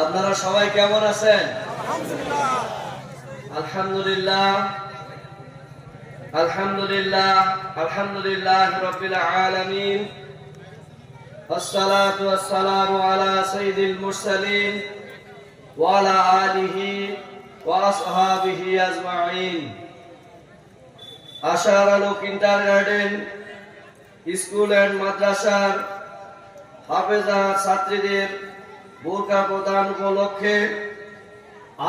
আপনারা সবাই কেমন আছেন? আলহামদুলিল্লাহ আলহামদুলিল্লাহ আলহামদুলিল্লাহ রাব্বিল আলামিন। আসসালাতু ওয়াসসালামু আলা সাইয়্যিদিল মুরসালিন ওয়া আলা আলিহি ওয়া আসহাবিহি আজমাইন। আশার আলো কিন্ডারগার্টেন স্কুল এন্ড মাদ্রাসার হাফেজা ছাত্রীদের বোরকা প্রদান উপলক্ষে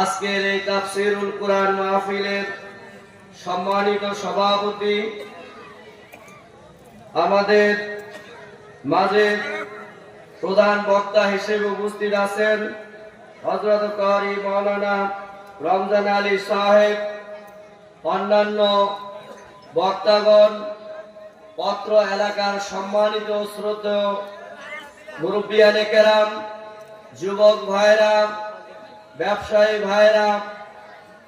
আজকের এই তাফসীরুল কুরআন মাহফিলের সম্মানিত সভাপতি আমাদের মাঝে প্রধান বক্তা হিসেবে উপস্থিত আছেন হযরত কারি মাওলানা রমজান আলী সাহেব, অন্যান্য বক্তাগণ, পত্র এলাকার সম্মানিত শ্রদ্ধেয় মুরব্বিয়ানে কেরাম, যুবক ভাইরা, ব্যবসায়ী ভাইরা,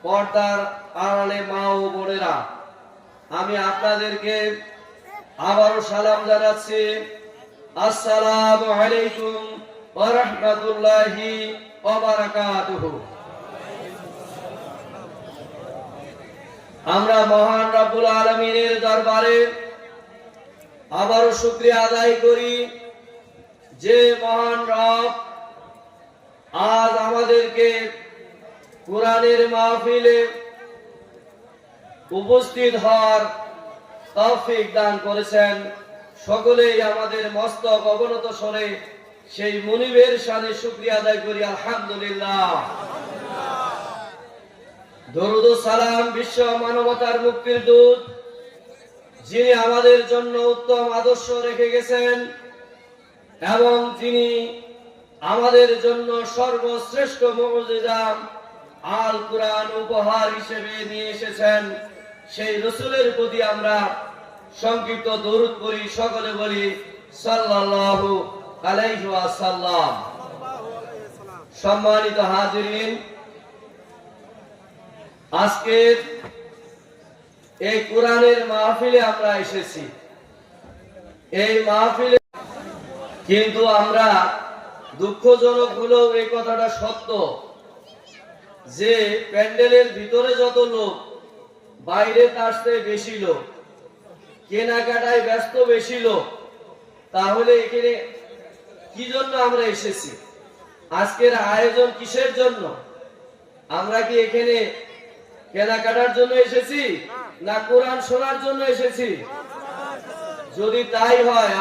পর্দার আড়ালে মা ও বোনেরা, আমি আপনাদেরকে আবারও সালাম জানাচ্ছি। আসসালামু আলাইকুম ওয়া রাহমাতুল্লাহি ওয়া বারাকাতুহু। আমরা মহান রব্বুল আলামিনের দরবারে আবারও শুকরিয়া আদায় করি যে মহান রব আজ আমাদেরকে কুরআনের মাহফিলে উপস্থিত হওয়ার তৌফিক দান করেছেন। সকলেই আমাদের মস্তক অবনত স্বরে সেই মুনিবের শানে শুকরিয়া আদায় করি আলহামদুলিল্লাহ। দরুদ ও সালাম বিশ্ব মানবতার মুক্তির দূত, যিনি আমাদের জন্য উত্তম আদর্শ রেখে গেছেন এবং তিনি আমাদের জন্য সর্বশ্রেষ্ঠ মুজিজা আল কুরআন উপহার হিসেবে নিয়ে এসেছেন, সেই রাসূলের প্রতি আমরা সংক্ষিপ্ত দরুদ পড়ি। সকলে বলি সাল্লাল্লাহু আলাইহি ওয়াসাল্লাম। সম্মানিত হাজিরিন, আজকের এই কুরআনের মাহফিলে আমরা এসেছি। এই মাহফিলে কিন্তু আমরা দুঃখজনক হলেও এই কথাটা সত্য যে প্যান্ডেলের ভিতরে যত লোক, বাইরে তার চেয়ে বেশি লোক, কেনাকাটায় ব্যস্ত বেশি লোক। তাহলে এখানে কি জন্য আমরা এসেছি? আজকের আয়োজন কিসের জন্য? আমরা কি এখানে কেনাকাটার জন্য এসেছি না কোরআন শোনার জন্য এসেছি? যদি তাই হয়